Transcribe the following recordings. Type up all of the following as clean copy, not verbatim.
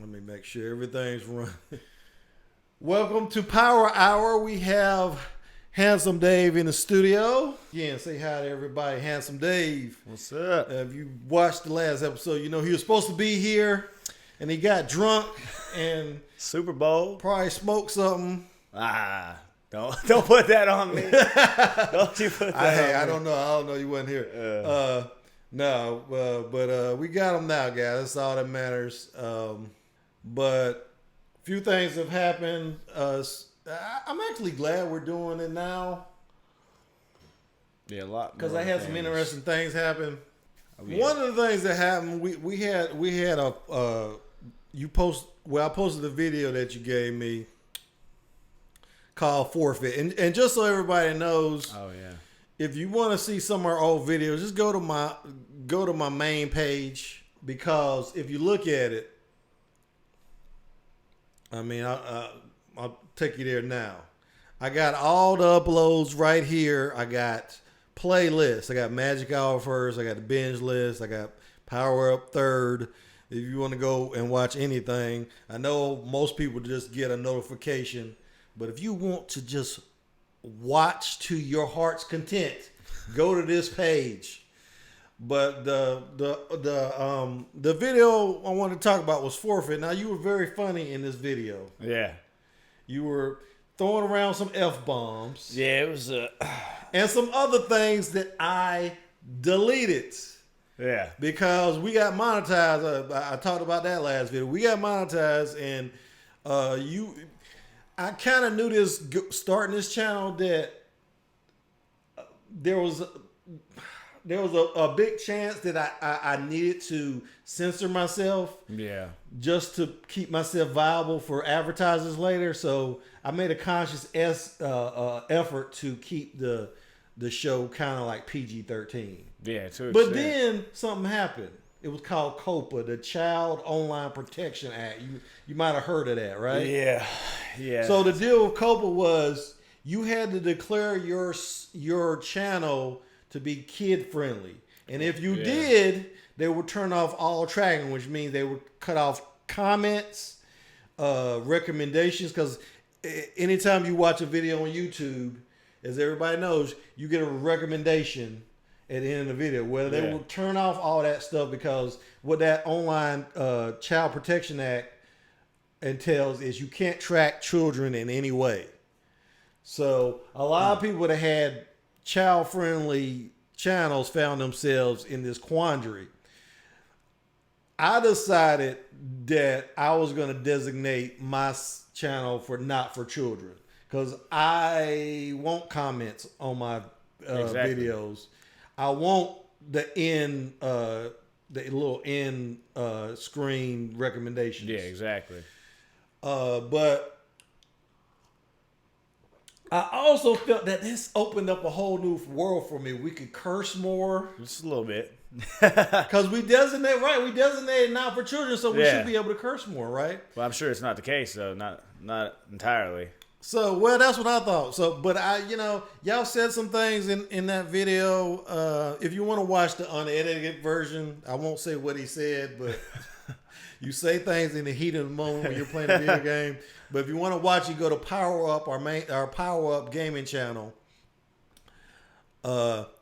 Let me make sure everything's running. Welcome to Power Hour. We have Handsome Dave in the studio. Again, say hi to everybody. Handsome Dave. What's up? If you watched the last episode, you know he was supposed to be here, and he got drunk and Super Bowl. probably smoked something. Don't put that on me. Don't you put that on me. I don't know. I don't know. You wasn't here. But we got him now, guys. That's all that matters. But a few things have happened. I'm actually glad we're doing it now. Yeah, a lot. Because I had some interesting things happen. Oh, yeah. One of the things that happened, we had a I posted the video that you gave me called Forfeit, and just so everybody knows, oh yeah, if you want to see some of our old videos, just go to my main page, because if you look at it, I mean, I'll take you there now. I got all the uploads right here. I got playlists. I got Magic Hour first. I got the binge list. I got Power Up third. If you want to go and watch anything, I know most people just get a notification, but if you want to just watch to your heart's content, go to this page. But the video I wanted to talk about was Forfeit. Now, you were very funny in this video. yeah, You were throwing around some F-bombs. yeah. It was and some other things that I deleted. yeah, Because we got monetized. I talked about that last video. We got monetized, and I kind of knew this starting this channel that there was a big chance that I needed to censor myself. yeah, Just to keep myself viable for advertisers later. So I made a conscious effort to keep the show kind of like PG-13. yeah. But then something happened. It was called COPPA, the Child Online Protection Act. You might have heard of that, right? yeah, yeah. So the deal with COPPA was you had to declare your channel to be kid friendly, and if you did, they would turn off all tracking, which means they would cut off comments, recommendations. Because anytime you watch a video on YouTube, as everybody knows, you get a recommendation at the end of the video. Whether they will turn off all that stuff, because what that online Child Protection Act entails is you can't track children in any way. So a lot of people that had child-friendly channels found themselves in this quandary. I decided that I was going to designate my channel for not for children, because I want comments on my videos. I want the little end screen recommendations. Yeah, exactly. But I also felt that this opened up a whole new world for me. We could curse more. Just a little bit. Because we designated not for children, so we should be able to curse more, right? Well, I'm sure it's not the case, though. Not entirely. So, well, that's what I thought. So, but y'all said some things in that video. If you want to watch the unedited version, I won't say what he said, but you say things in the heat of the moment when you're playing a video game. But if you want to watch, you go to Power Up, our Power Up gaming channel. But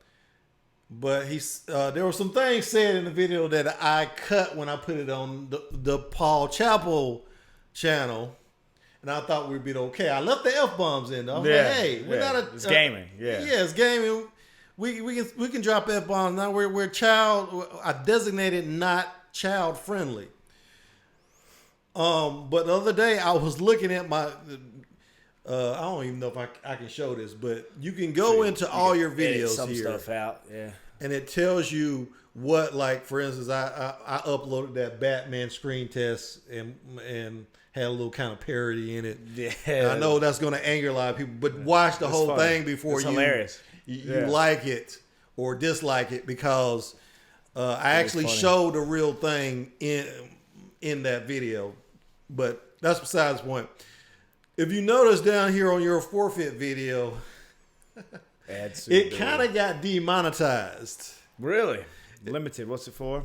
there were some things said in the video that I cut when I put it on the Paul Chappell channel, and I thought we'd be okay. I left the F-bombs in though. I was like, hey, we're not it's gaming. Yeah, it's gaming. We can drop F-bombs now. We're child. I designated not child friendly. But the other day I was looking at my. I don't even know if I can show this, but you can go into all your videos some here, stuff out. Yeah, and it tells you what, like, for instance, I uploaded that Batman screen test and had a little kind of parody in it. Yeah, I know that's going to anger a lot of people, but watch the whole thing before you like it or dislike it, because I actually showed the real thing in that video. But that's besides the point. If you notice down here on your Forfeit video, it kind of got demonetized. Really? Limited. What's it for?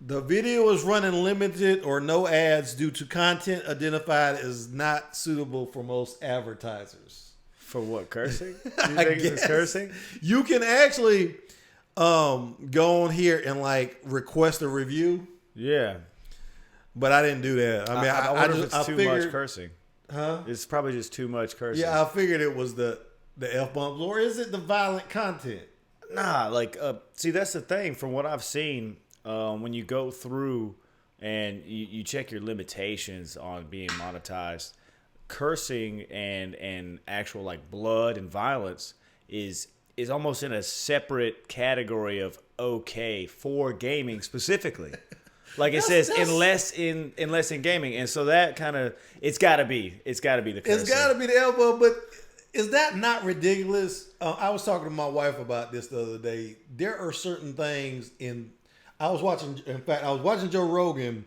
The video is running limited or no ads due to content identified as not suitable for most advertisers. For what, cursing? You think it's cursing? You can actually go on here and like request a review. Yeah. But I didn't do that. I mean, I wonder if it's too much cursing. Huh? It's probably just too much cursing. Yeah, I figured it was the F-bombs. Or is it the violent content? Nah, like, see, that's the thing. From what I've seen, when you go through and you check your limitations on being monetized, cursing and actual like blood and violence is almost in a separate category of okay for gaming specifically. Like it says unless in gaming, and so that kind of it's got to be the cursing. It's got to be the elbow, but is that not ridiculous? I was talking to my wife about this the other day. There are certain things I was watching Joe Rogan.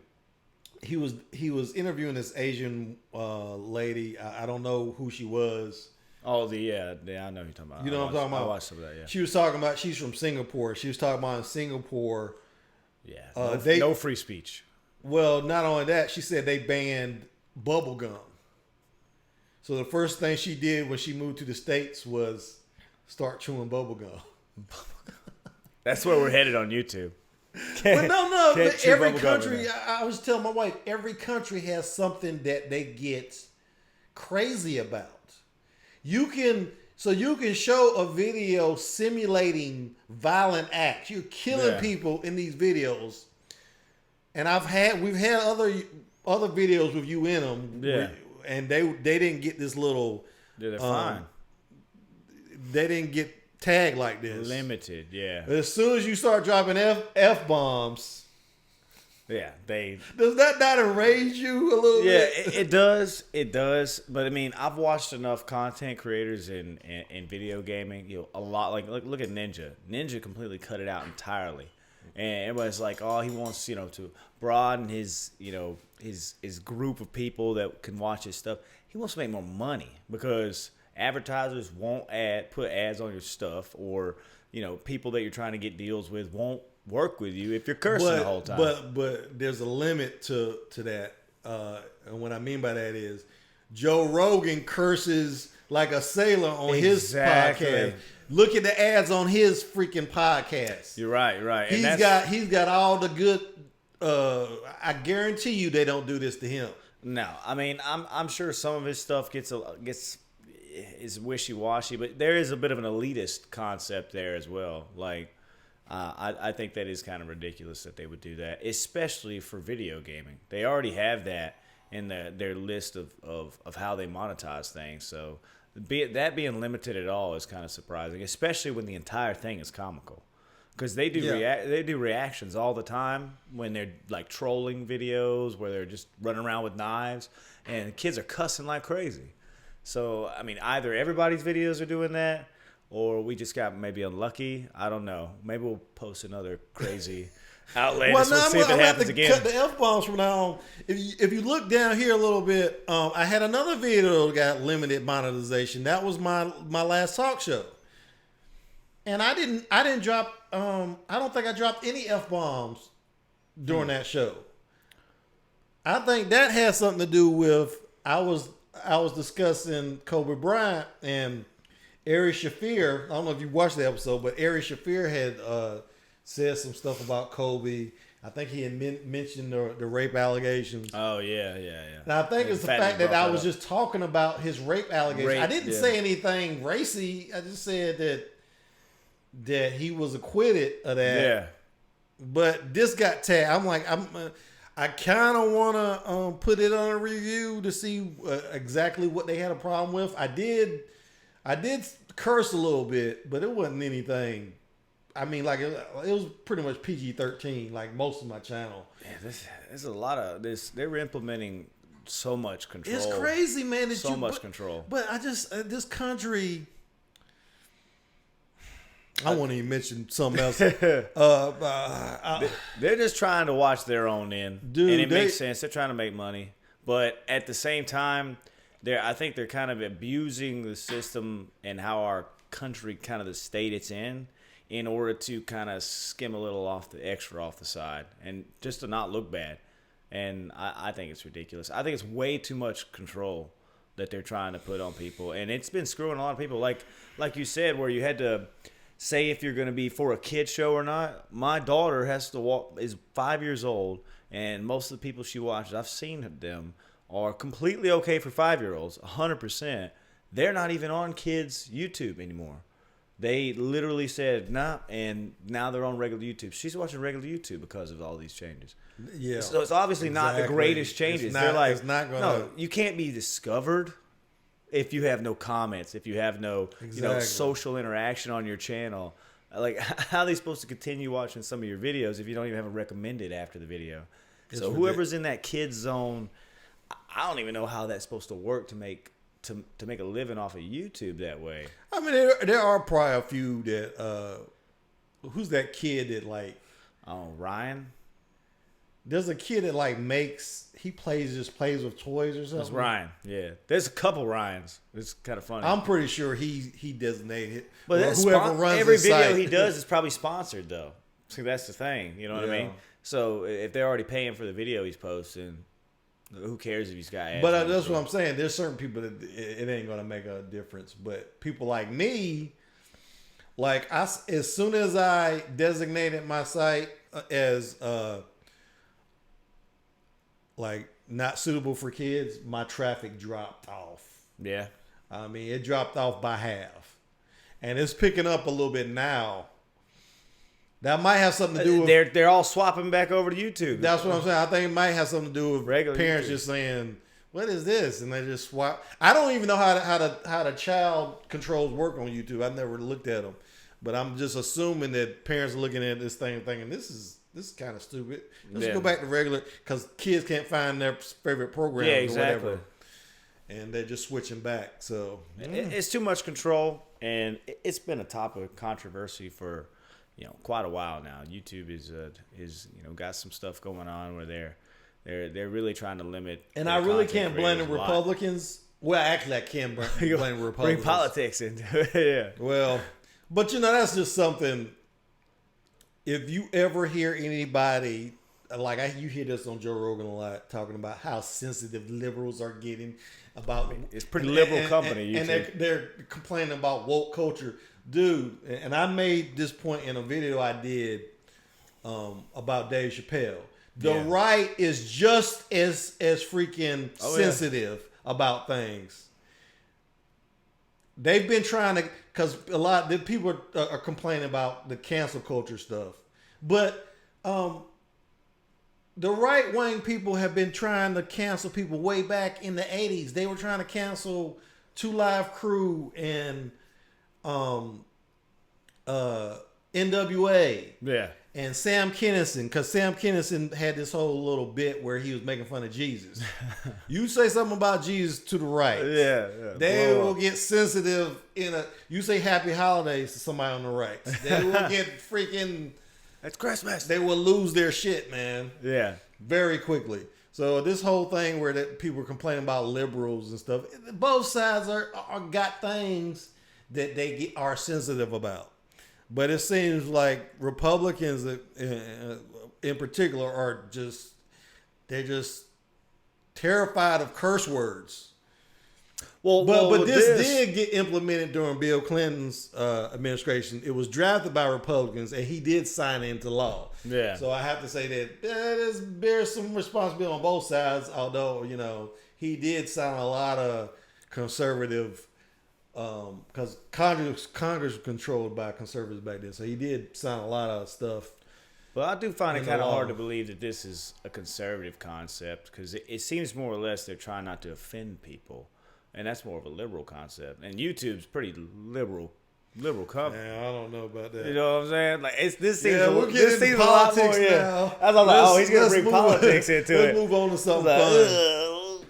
He was interviewing this Asian lady. I don't know who she was. Oh, yeah, I know who you're talking about. You know what I'm talking about? I watched some of that, yeah. She was talking about, she's from Singapore. She was talking about in Singapore. Yeah, no free speech. Well, not only that, she said they banned bubble gum. So the first thing she did when she moved to the States was start chewing bubble gum. That's where we're headed on YouTube. But no. But every country, I was telling my wife, every country has something that they get crazy about. You can show a video simulating violent acts. You're killing people in these videos, and we've had other videos with you in them. Yeah, and they didn't get this little. Yeah, they're fine. They didn't get tagged like this. Limited, yeah. As soon as you start dropping F bombs. Yeah, does that not enrage you a little bit? Yeah, it does. It does. But I mean, I've watched enough content creators in video gaming. A lot. Like look at Ninja. Ninja completely cut it out entirely, and everybody's like, oh, he wants to broaden his his group of people that can watch his stuff. He wants to make more money because advertisers won't put ads on your stuff, or people that you're trying to get deals with won't work with you if you're cursing the whole time. But there's a limit to that. And what I mean by that is Joe Rogan curses like a sailor on his podcast. Look at the ads on his freaking podcast. You're right. He's got all the good. I guarantee you they don't do this to him. No, I mean I'm sure some of his stuff is wishy-washy, but there is a bit of an elitist concept there as well. Like. I think that is kind of ridiculous that they would do that, especially for video gaming. They already have that in their list of how they monetize things. So that being limited at all is kind of surprising, especially when the entire thing is comical. Because they do reactions all the time when they're like trolling videos where they're just running around with knives and kids are cussing like crazy. So, I mean, either everybody's videos are doing that, or we just got maybe unlucky. I don't know. Maybe we'll post another crazy outlandish. We'll see if it happens again. Cut the F-bombs from now on. If you look down here a little bit, I had another video that got limited monetization. That was my last talk show, and I didn't drop. I don't think I dropped any F-bombs during that show. I think that has something to do with I was discussing Kobe Bryant and Ari Shaffir. I don't know if you watched the episode, but Ari Shaffir had said some stuff about Kobe. I think he had mentioned the rape allegations. Oh, yeah. And I think it's the fact that I was just talking about his rape allegations. I didn't say anything racy. I just said that he was acquitted of that. Yeah. But this got tagged. I'm like, I kind of want to put it on a review to see exactly what they had a problem with. I did curse a little bit, but it wasn't anything. I mean, like it was pretty much PG-13, like most of my channel. Yeah, there's a lot of this. They were implementing so much control. It's crazy, man. So much control. But I just this country. I won't even mention something else. They're just trying to watch their own end, dude, and it makes sense. They're trying to make money, but at the same time. I think they're kind of abusing the system and how our country, kind of the state it's in in order to kind of skim a little off the side and just to not look bad. And I think it's ridiculous. I think it's way too much control that they're trying to put on people, and it's been screwing a lot of people. Like you said, where you had to say if you're going to be for a kid show or not. My daughter is 5 years old, and most of the people she watches, I've seen them, are completely okay for 5-year-olds, 100%. They're not even on kids' YouTube anymore. They literally said, nah, and now they're on regular YouTube. She's watching regular YouTube because of all these changes. Yeah. So it's obviously not the greatest changes. They're like, no, you can't be discovered if you have no comments, if you have no social interaction on your channel. Like, how are they supposed to continue watching some of your videos if you don't even have a recommended after the video? So whoever's in that kid zone, I don't even know how that's supposed to work to make a living off of YouTube that way. I mean, there are probably a few that who's that kid that like Ryan? There's a kid that like plays with toys or something. That's Ryan. Yeah. There's a couple Ryans. It's kind of funny. I'm pretty sure he designated. But whoever runs every the video site. he does is probably sponsored though. See, that's the thing. You know what I mean? So if they're already paying for the video he's posting, who cares if he's got ads? But that's what I'm saying. There's certain people that it ain't gonna make a difference. But people like me, like as soon as I designated my site as like not suitable for kids, my traffic dropped off. Yeah. I mean, it dropped off by half. And it's picking up a little bit now. That might have something to do with... They're all swapping back over to YouTube. That's what I'm saying. I think it might have something to do with regular parents YouTube. Just saying, what is this? And they just swap. I don't even know how the child controls work on YouTube. I've never looked at them. But I'm just assuming that parents are looking at this thing thinking, this is kind of stupid. Let's go back to regular, because kids can't find their favorite programs or whatever. And they're just switching back. So it's too much control, and it's been a topic of controversy for quite a while now. YouTube is got some stuff going on where they're really trying to limit. And I really can't blame the Republicans. Well, actually, I can blame Republicans. Bring politics into it. Yeah. Well, but that's just something. If you ever hear anybody, like you hear this on Joe Rogan a lot, talking about how sensitive liberals are getting about... It's pretty liberal company. And they're complaining about woke culture. Dude, and I made this point in a video I did about Dave Chappelle. The right is just as freaking sensitive about things. They've been trying to... Because a lot of the people are complaining about the cancel culture stuff. But the right-wing people have been trying to cancel people way back in the 80s. They were trying to cancel 2 Live Crew and NWA. Yeah. And Sam Kinison, because Sam Kinison had this whole little bit where he was making fun of Jesus. You say something about Jesus to the right, they will get sensitive. You say Happy Holidays to somebody on the right, they will get freaking. It's Christmas. They will lose their shit, man. Yeah, very quickly. So this whole thing where that people are complaining about liberals and stuff, both sides are got things that they are sensitive about. But it seems like Republicans in particular are they're just terrified of curse words. But this did get implemented during Bill Clinton's administration. It was drafted by Republicans, and he did sign it into law. Yeah. So I have to say that there's some responsibility on both sides, although, he did sign a lot of conservative... because Congress was controlled by conservatives back then, so he did sign a lot of stuff. But I do find it kind of hard to believe that this is a conservative concept, because it seems more or less they're trying not to offend people, and that's more of a liberal concept. And YouTube's pretty liberal company. Yeah, I don't know about that. You know what I'm saying? Like this seems this seems a lot more. Yeah, I was like, he's gonna bring politics into it. Let's move on to something fun. I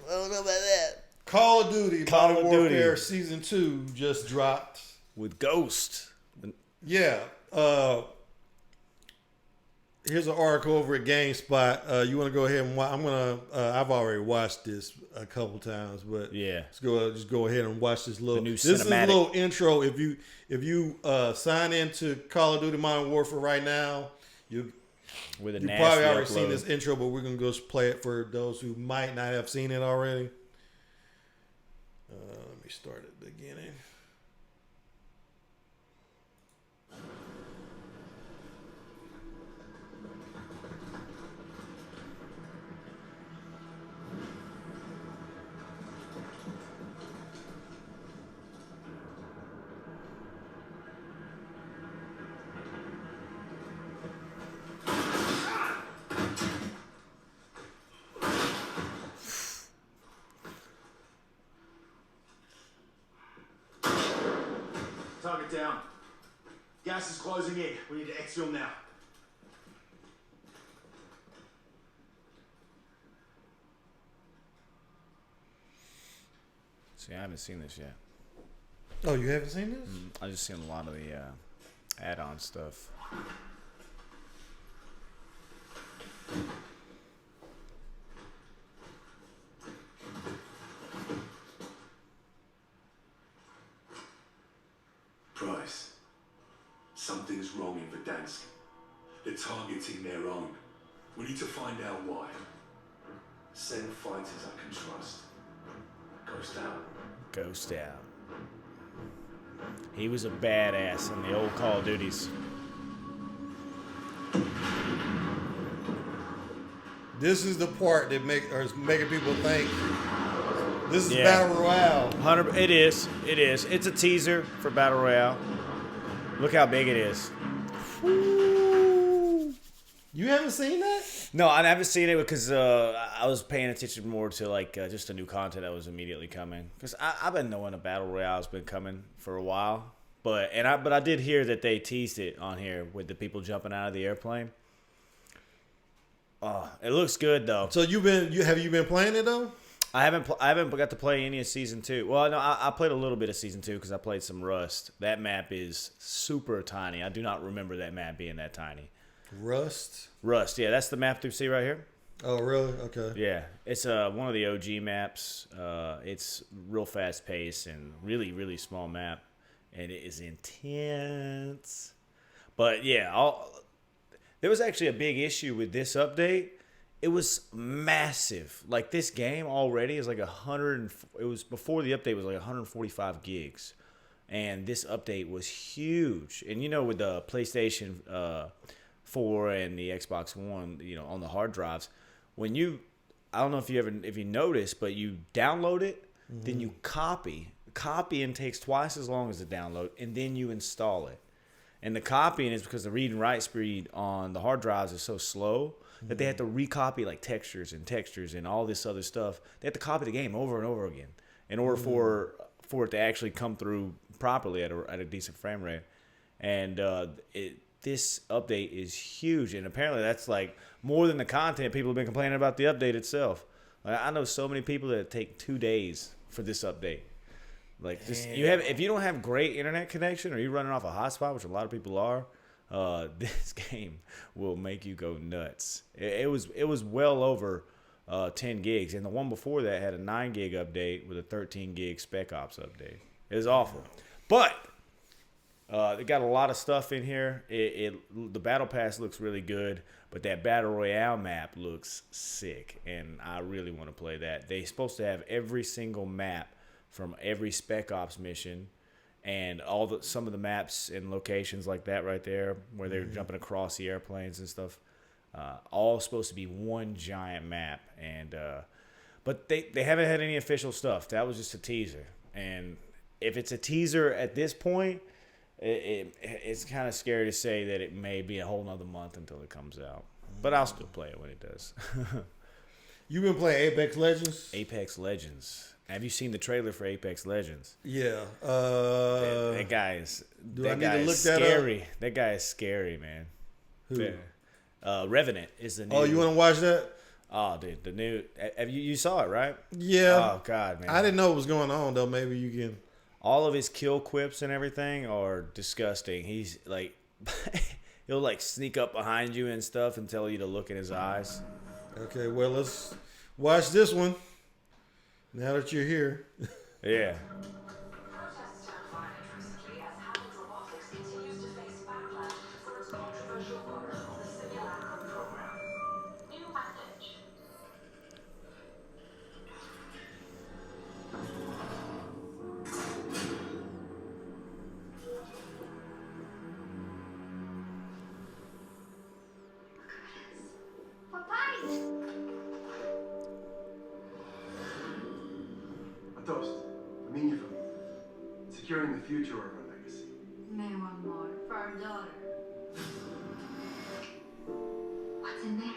don't know about that. Call of Duty Modern Warfare Season 2 just dropped. With Ghost. Yeah. Here's an article over at GameSpot. You want to go ahead and watch? I've already watched this a couple times, but Yeah. just go ahead and watch this little. new This is a cinematic. little intro. If you sign into Call of Duty Modern Warfare right now, you With a you nasty probably already upload. seen this intro, but we're gonna go play it for those who might not have seen it already. Let me start at the beginning. Target down. Gas is closing in. We need to exfil now. See, I haven't seen this yet. Oh, you haven't seen this? I just seen a lot of the add-on stuff. Price. Something's wrong in Verdansk. They're targeting their own. We need to find out why. Send fighters I can trust. Ghost out. Ghost out. He was a badass in the old Call of Duties. This is the part that is making people think this is Yeah. Battle Royale. It is. It is. It's a teaser for Battle Royale. Look how big it is. You haven't seen that? No, I haven't seen it because I was paying attention more to like just the new content that was immediately coming. Because I've been knowing a Battle Royale has been coming for a while, but I did hear that they teased it on here with the people jumping out of the airplane. Oh, it looks good though. So have you been playing it though? I haven't got to play any of season 2. Well, no, I played a little bit of season 2 because I played some Rust. That map is super tiny. I do not remember that map being that tiny. Rust. Yeah, that's the map you see right here. Oh, really? Okay. Yeah, it's one of the OG maps. It's real fast paced and really, really small map, and it is intense. But yeah, there was actually a big issue with this update. It was massive. Like this game already is like 100. It was before the update was like 145 gigs, and this update was huge. And you know, with the PlayStation 4 and the Xbox One, you know, on the hard drives, when you, I don't know if you noticed, but you download it, then you copy and takes twice as long as the download, and then you install it. And the copying is because the read and write speed on the hard drives is so slow that they have to recopy like textures and all this other stuff. They have to copy the game over and over again in order for it to actually come through properly at a decent frame rate. And this update is huge, and apparently that's like more than the content. People have been complaining about the update itself. Like, I know so many people that take 2 days for this update. Like just if you don't have great internet connection or you're running off a hotspot, which a lot of people are, this game will make you go nuts. It was well over 10 gigs, and the one before that had a 9 gig update with a 13 gig Spec Ops update. It was awful, but they got a lot of stuff in here. The Battle Pass looks really good, but that Battle Royale map looks sick, and I really want to play that. They're supposed to have every single map from every Spec Ops mission, and some of the maps and locations like that right there, where they're jumping across the airplanes and stuff. All supposed to be one giant map, and but they haven't had any official stuff. That was just a teaser, and if it's a teaser at this point, it's kind of scary to say that it may be a whole nother month until it comes out. But I'll still play it when it does. You've been playing Apex Legends? Apex Legends. Have you seen the trailer for Apex Legends? Yeah. That guy is. Do I That need guy to is look that up? scary. That guy is scary, man. Who? Yeah. Revenant is the new. Oh, you want to watch that? Oh, dude, the new. Have you saw it, right? Yeah. Oh God, man. I didn't know what was going on though. Maybe you can. All of his kill quips and everything are disgusting. He's like, he'll like sneak up behind you and stuff and tell you to look in his eyes. Okay, well, let's watch this one. Now that you're here. Yeah. Protests turned violent recently as Hammond Robotics continues to face backlash for its controversial work on the simulacrum program. New message. A toast. Aminia for me. Securing the future of our legacy. May want more for our daughter. What's in there?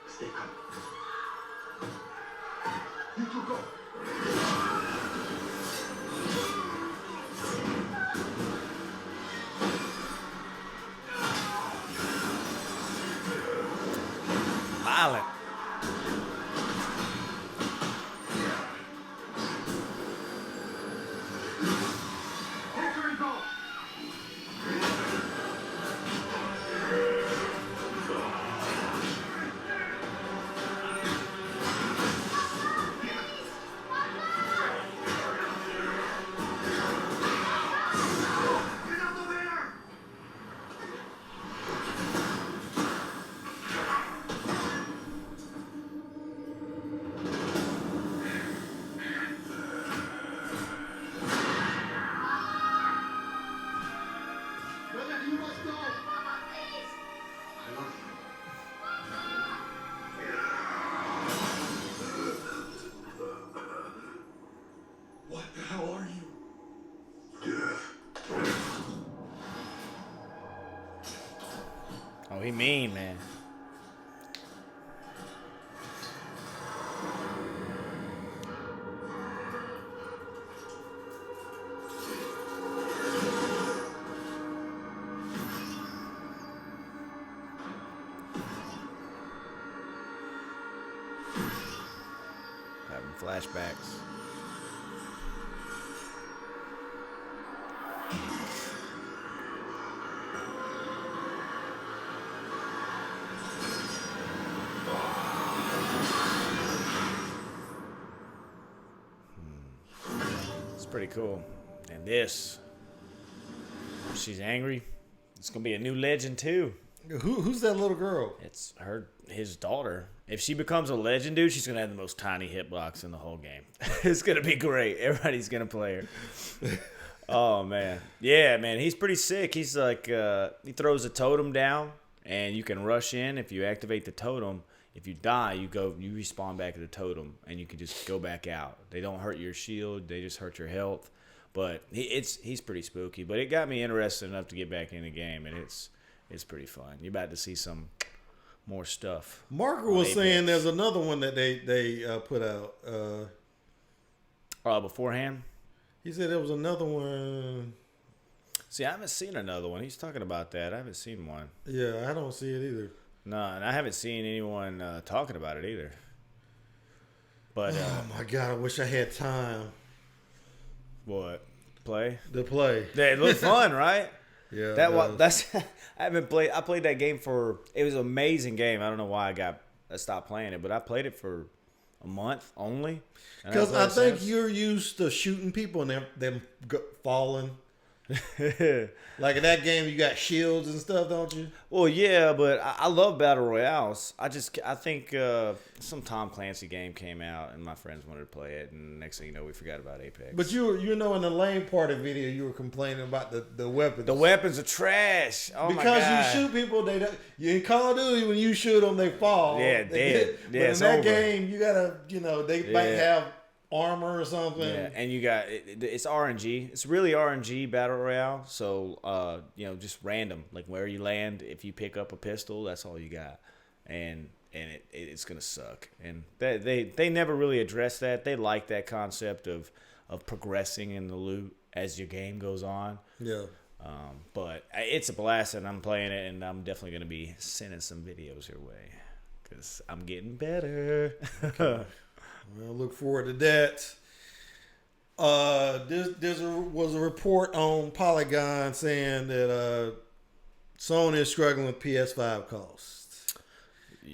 Stay calm. You two go. Violent. Victory go. Get out of there! Brother, you must go. I love you. What the hell are you? Death. Oh, he mean, man. Having flashbacks. It's pretty cool. And this, she's angry. It's gonna be a new legend too. Who's that little girl? It's his daughter. If she becomes a legend, dude, she's gonna have the most tiny hitbox in the whole game. It's gonna be great. Everybody's gonna play her. Oh man, yeah, man, he's pretty sick. He's like, he throws a totem down, and you can rush in if you activate the totem. If you die, you respawn back at the totem, and you can just go back out. They don't hurt your shield; they just hurt your health. But he's pretty spooky. But it got me interested enough to get back in the game, and it's pretty fun. You're about to see some more stuff. Marker was saying there's another one that they put out. Beforehand. He said there was another one. See, I haven't seen another one. He's talking about that. I haven't seen one. Yeah, I don't see it either. No, and I haven't seen anyone talking about it either. But Oh my god, I wish I had time what? Play? to play. It looked fun, right? Yeah, That's I haven't played. I played that game for. It was an amazing game. I don't know why I stopped playing it, but I played it for a month only. Because I think you're used to shooting people and them falling. Like in that game, you got shields and stuff, don't you? Well, yeah, but I love Battle Royales. I think some Tom Clancy game came out, and my friends wanted to play it, and next thing you know, we forgot about Apex. But you know, in the lane party video, you were complaining about the weapons. The weapons are trash. Oh my god! Because you shoot people, you in Call of Duty when you shoot them, they fall. Yeah, dead. But Yeah, in it's that over. game, you gotta, they might have armor or something. Yeah, and you got it's RNG. It's really RNG Battle Royale. So just random, like where you land. If you pick up a pistol, that's all you got, and it's gonna suck. And they never really address that. They like that concept of progressing in the loot as your game goes on. Yeah. But it's a blast, and I'm playing it, and I'm definitely gonna be sending some videos your way because I'm getting better. Okay. Well, look forward to that. Was a report on Polygon saying that Sony is struggling with PS5 costs,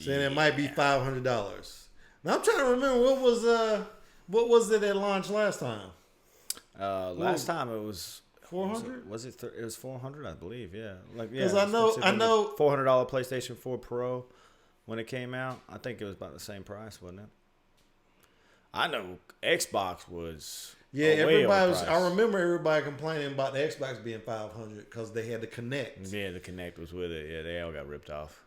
saying it might be $500. Now I'm trying to remember what was it at launch last time? Last time it was 400. Was it? It was 400, I believe. Yeah, Because I know $400 PlayStation 4 Pro when it came out. I think it was about the same price, wasn't it? I know Xbox was. Yeah, way everybody was. overpriced. I remember everybody complaining about the Xbox being $500 because they had the Kinect. Yeah, the Kinect was with it. Yeah, they all got ripped off.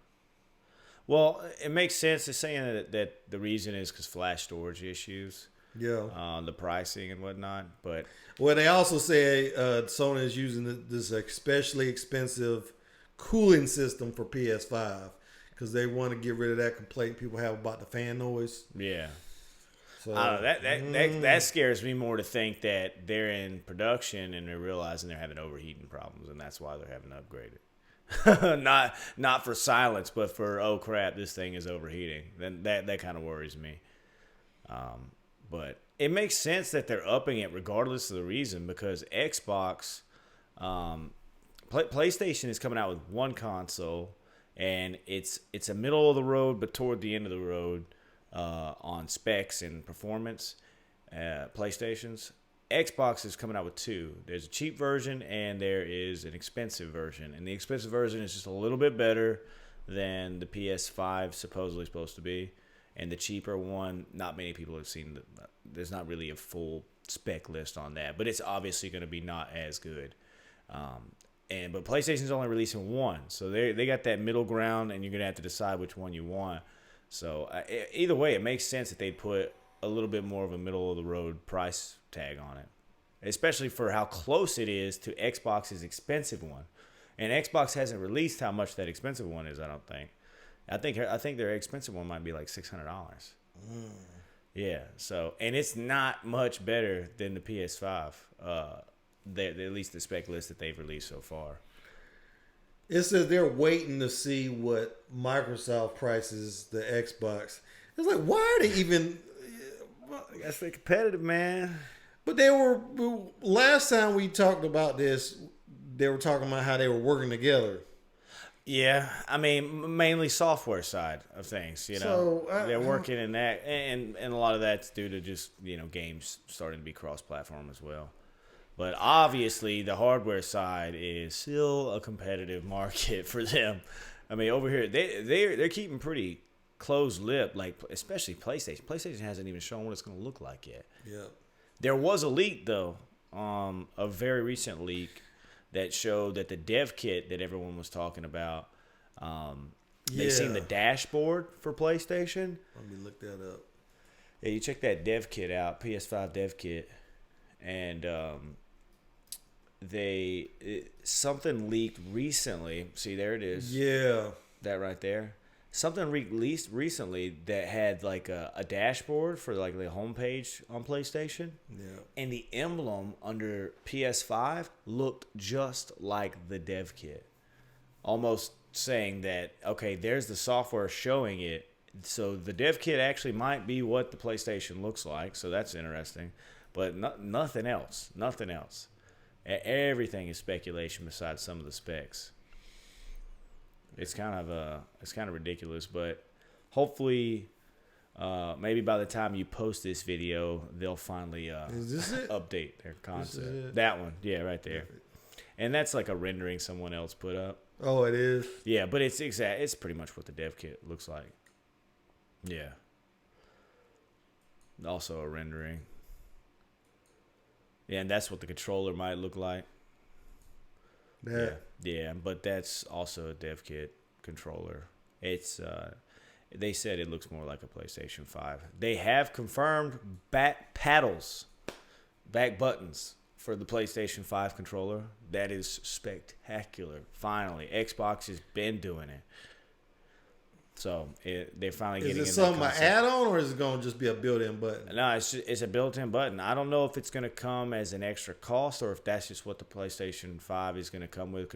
Well, it makes sense. They're saying that the reason is because flash storage issues. Yeah. The pricing and whatnot. But well, they also say Sony is using this especially expensive cooling system for PS5 because they want to get rid of that complaint people have about the fan noise. yeah. So That scares me more to think that they're in production and they're realizing they're having overheating problems and that's why they're having to upgrade it. not for silence, but for oh crap, this thing is overheating. Then that kind of worries me. But it makes sense that they're upping it regardless of the reason because Xbox, PlayStation is coming out with one console and it's a middle of the road but toward the end of the road. On specs and performance, PlayStations. Xbox is coming out with two. There's a cheap version and there is an expensive version. And the expensive version is just a little bit better than the PS5 supposedly supposed to be. And the cheaper one, not many people have seen. There's not really a full spec list on that. But it's obviously going to be not as good. But PlayStation's only releasing one. So they got that middle ground and you're going to have to decide which one you want. So either way, it makes sense that they put a little bit more of a middle of the road price tag on it, especially for how close it is to Xbox's expensive one. And Xbox hasn't released how much that expensive one is. I don't think. I think their expensive one might be like $600. Yeah. So and it's not much better than the PS5. At least the spec list that they've released so far. It says they're waiting to see what Microsoft prices the Xbox. It's like, why are they even? I guess they're competitive, man. But they were last time we talked about this. They were talking about how they were working together. Yeah, I mean, mainly software side of things. You know, So, they're working in that, and a lot of that's due to just games starting to be cross-platform as well. But obviously, the hardware side is still a competitive market for them. I mean, over here, they're keeping pretty closed-lipped, like especially PlayStation. PlayStation hasn't even shown what it's going to look like yet. Yeah. There was a leak, though, a very recent leak that showed that the dev kit that everyone was talking about, they seen the dashboard for PlayStation. Let me look that up. Yeah, you check that dev kit out, PS5 dev kit, and something leaked recently. See, there it is. Yeah. That right there. Something released recently that had like a dashboard for like the homepage on PlayStation. Yeah. And the emblem under PS5 looked just like the dev kit. Almost saying that, okay, there's the software showing it. So the dev kit actually might be what the PlayStation looks like. So that's interesting. But nothing else. Nothing else. Everything is speculation besides some of the specs. It's kind of ridiculous, but hopefully, maybe by the time you post this video, they'll finally Is this it? update their concept. That one, yeah, right there. And that's like a rendering someone else put up. Oh, it is. Yeah, but it's exact. It's pretty much what the dev kit looks like. Yeah. Also a rendering. Yeah, and that's what the controller might look like. Yeah, but that's also a dev kit controller. It's they said it looks more like a PlayStation 5. They have confirmed back buttons for the PlayStation 5 controller. That is spectacular. Finally, Xbox has been doing it. So they're finally getting. Is it something an add-on, or is it going to just be a built-in button? No, it's a built-in button. I don't know if it's going to come as an extra cost or if that's just what the PlayStation 5 is going to come with.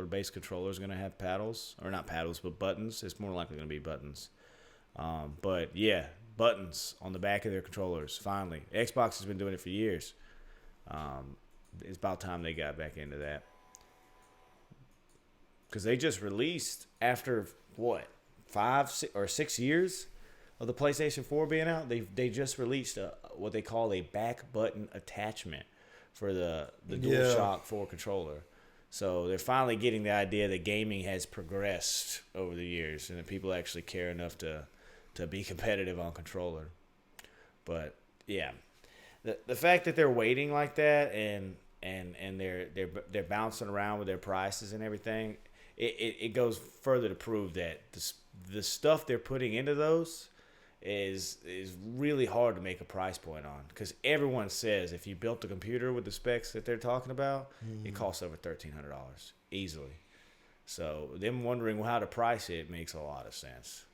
Base controller is going to have paddles, or not paddles, but buttons. It's more likely going to be buttons. But yeah, buttons on the back of their controllers. Finally, Xbox has been doing it for years. It's about time they got back into that. Because they just released, after what, 6 years of the PlayStation 4 being out, they just released what they call a back button attachment for the DualShock 4 controller. So they're finally getting the idea that gaming has progressed over the years and that people actually care enough to be competitive on controller. But yeah, the fact that they're waiting like that and they're bouncing around with their prices and everything, it goes further to prove that the stuff they're putting into those is really hard to make a price point on, because everyone says if you built a computer with the specs that they're talking about, it costs over $1,300 easily. So them wondering how to price it makes a lot of sense.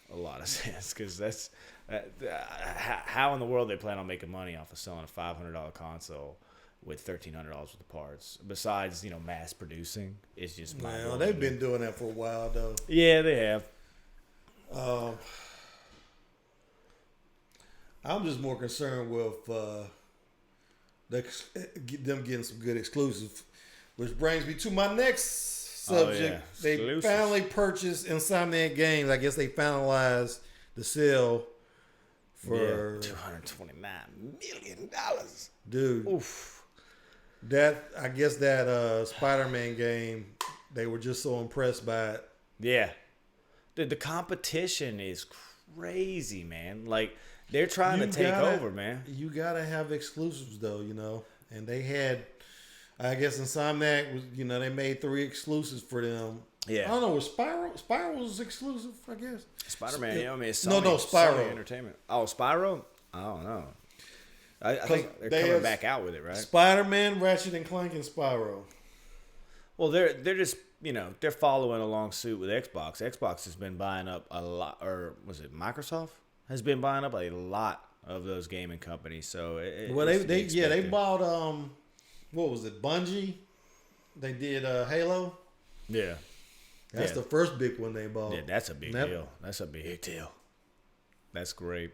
Because that's how in the world they plan on making money off of selling a $500 console with $1,300 worth of parts. Besides, mass producing, it's just well, they've been doing that for a while though. Yeah, they have. I'm just more concerned with them getting some good exclusive, which brings me to my next subject. They finally purchased Insomniac Games. I guess they finalized the sale for $229 million. Dude, oof. I guess that Spider-Man game, they were just so impressed by it. Yeah, dude, the competition is crazy, man. Like, they're trying to take over, man. You gotta have exclusives though, and they had, I guess Insomniac was, they made 3 exclusives for them. Yeah. I don't know, was Spyro was exclusive, I guess. Spider-Man, it's Sony, no, Spyro. Sony Entertainment. Oh, Spyro? I don't know. I think they're coming back out with it, right? Spider-Man, Ratchet and Clank, and Spyro. Well, they're just, they're following along suit with Xbox. Xbox has been buying up a lot, or was it Microsoft? Has been buying up a lot of those gaming companies. So they bought what was it, Bungie? They did Halo. Yeah, that's the first big one they bought. Yeah, that's a big deal. That's a big deal. That's great.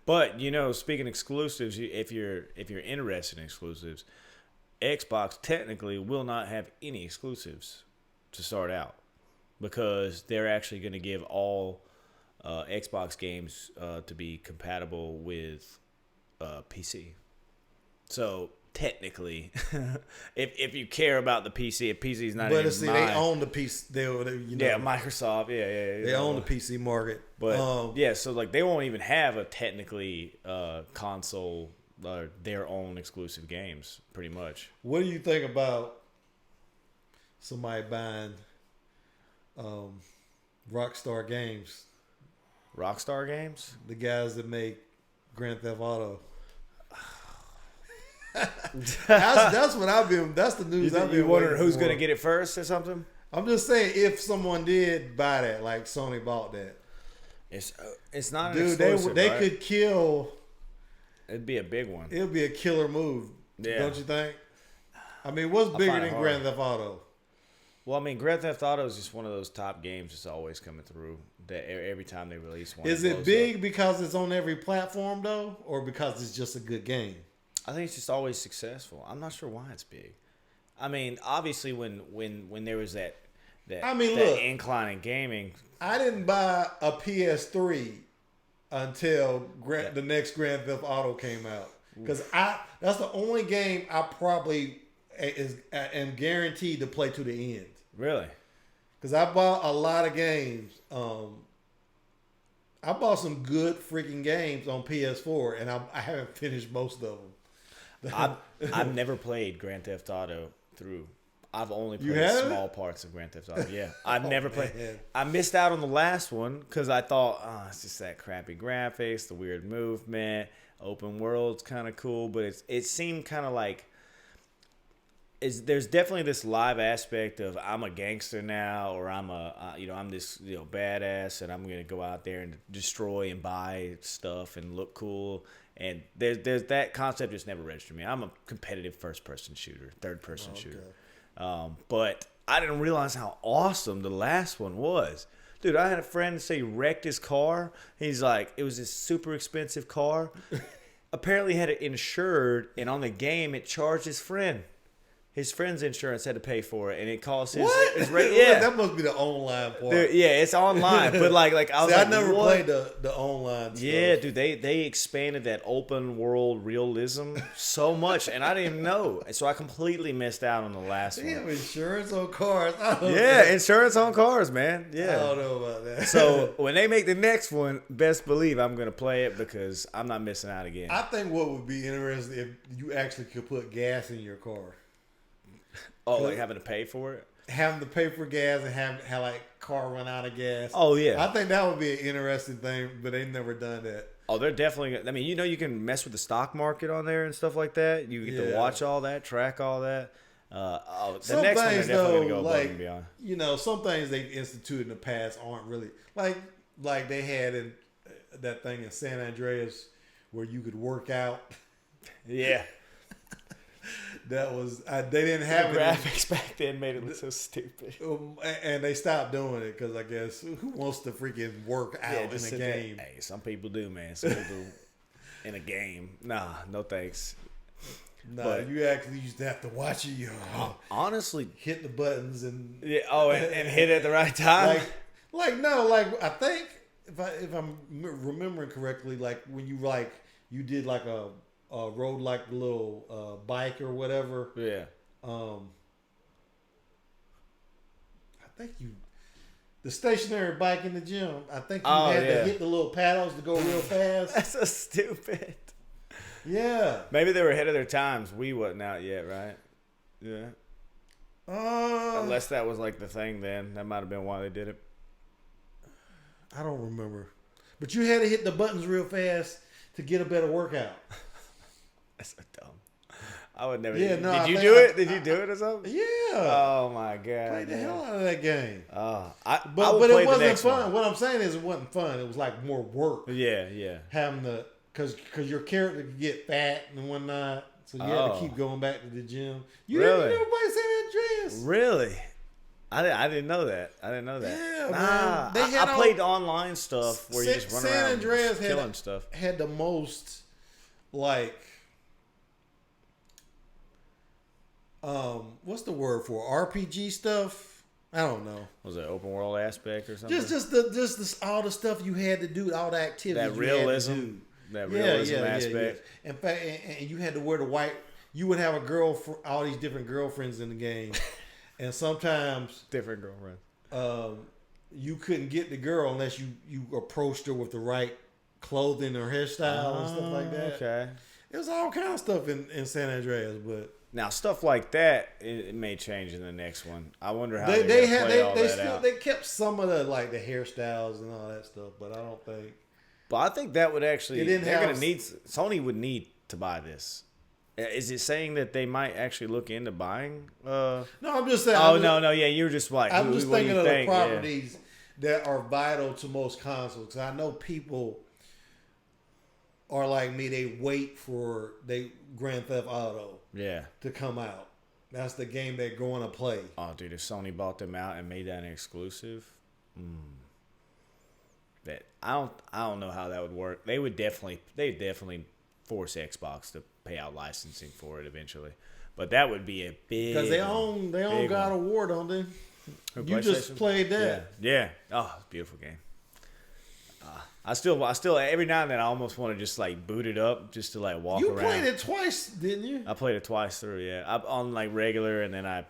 But speaking of exclusives, if you're interested in exclusives, Xbox technically will not have any exclusives to start out, because they're actually going to give all Xbox games to be compatible with PC. So technically, if you care about the PC, if PC is not, but see, they own the PC. Microsoft, they own the PC market. But so like they won't even have a technically console or their own exclusive games, pretty much. What do you think about somebody buying Rockstar Games? Rockstar Games? The guys that make Grand Theft Auto. That's what I've been. That's the news I've been wondering who's going to get it first or something. I'm just saying, if someone did buy that, like Sony bought that, it's not an exclusive, they right? could kill. It'd be a big one. It'd be a killer move, don't you think? I mean, what's bigger than Grand Theft Auto? Well, I mean, Grand Theft Auto is just one of those top games that's always coming through. That every time they release one, is it big because it's on every platform though, or because it's just a good game? I think it's just always successful. I'm not sure why it's big. I mean, obviously, when there was that incline in gaming, I didn't buy a PS3 until the next Grand Theft Auto came out, because that's the only game I probably am guaranteed to play to the end. Really? Because I bought a lot of games. I bought some good freaking games on PS4, and I haven't finished most of them. I've never played Grand Theft Auto through. I've only played small parts of Grand Theft Auto. Yeah, I've never played. Man. I missed out on the last one because I thought, it's just that crappy graphics, the weird movement, open world's kind of cool, but it seemed kind of like. There's definitely this live aspect of I'm a gangster now, or I'm I'm this badass, and I'm gonna go out there and destroy and buy stuff and look cool. And there's that concept just never registered me. I'm a competitive third person shooter. But I didn't realize how awesome the last one was. Dude, I had a friend say he wrecked his car. He's like, it was this super expensive car. Apparently had it insured, and on the game, it charged his friend. His friend's insurance had to pay for it, and it cost his. What? Yeah, That must be the online part. dude, yeah, it's online, but like I was See, like, I never what? played the online stuff. Yeah, dude, they expanded that open world realism so much, and I didn't even know, so I completely missed out on the last They have one. insurance on cars. I don't Yeah, know. insurance on cars, man. I Yeah. don't know about that. So when they make the next one, best believe I'm gonna play it because I'm not missing out again. I think what would be interesting if you actually could put gas in your car. Oh, like having to pay for it? Having to pay for gas and have like car run out of gas. Oh yeah. I think that would be an interesting thing, but they've never done that. Oh, they're definitely. I mean, you can mess with the stock market on there and stuff like that. You get to watch all that, track all that. The Some next one they're things definitely though, gonna go above like and beyond. some things they've instituted in the past aren't really like they had in that thing in San Andreas where you could work out. Yeah. That was they didn't have The it. graphics back then made it look so stupid. And they stopped doing it because I guess who wants to freaking work out in a sit there. game? Hey, some people do, man. Some people in a game. Nah, no thanks. No, but- you actually used to have to watch it. You Honestly, hit the buttons and yeah. Oh, and hit at the right time. I think if I'm remembering correctly, like when you did like a rode like a little bike or whatever. Yeah. I think the stationary bike in the gym. I think you had to hit the little paddles to go real fast. That's so stupid. Yeah. Maybe they were ahead of their times. We wasn't out yet, right? Yeah. Unless that was like the thing then. That might have been why they did it. I don't remember. But you had to hit the buttons real fast to get a better workout. That's so dumb. I would never. Yeah, no, Did you do it? Did you do it or something? Yeah. Oh my god. Played the hell out of that game. I But would play it the wasn't next fun. one. What I'm saying is it wasn't fun. It was like more work. Yeah. Having to, because your character could get fat and whatnot. So you had to keep going back to the gym. You Really? never played San Andreas. Really? I didn't know that. Yeah, Nah, man. They had I played online stuff where you just run San around Andreas killing stuff. had the most, like, what's the word for RPG stuff? I don't know. Was it open world aspect or something? Just all the stuff you had to do, all the activities. that you had to realism. do. That realism aspect. In fact, and you had to wear the white. You would have all these different girlfriends in the game, and sometimes Different girlfriend. you couldn't get the girl unless you approached her with the right clothing or hairstyle and stuff like that. Okay. It was all kind of stuff in San Andreas, but Now stuff like that it may change in the next one. I wonder how they they kept some of the like the hairstyles and all that stuff, but I don't think. But I think that would actually. It didn't They're have- gonna need. Sony would need to buy this. Is it saying that they might actually look into buying? No, I'm just saying. Oh no, yeah, you're just like. I'm just what do thinking you of think? the Yeah. properties that are vital to most consoles. 'Cause I know people are like me; they wait for Grand Theft Auto Yeah. to come out. That's the game they're going to play. Oh, dude, if Sony bought them out and made that an exclusive, that I don't know how that would work. They'd definitely force Xbox to pay out licensing for it eventually. But that would be a big Because they own big God one. of War, don't they? Who, You just PlayStation? played that. Yeah. Oh, it's a beautiful game. I still every now and then I almost want to just like boot it up just to like walk You around. played it twice, didn't you? I played it twice through, yeah. On like regular, and then I,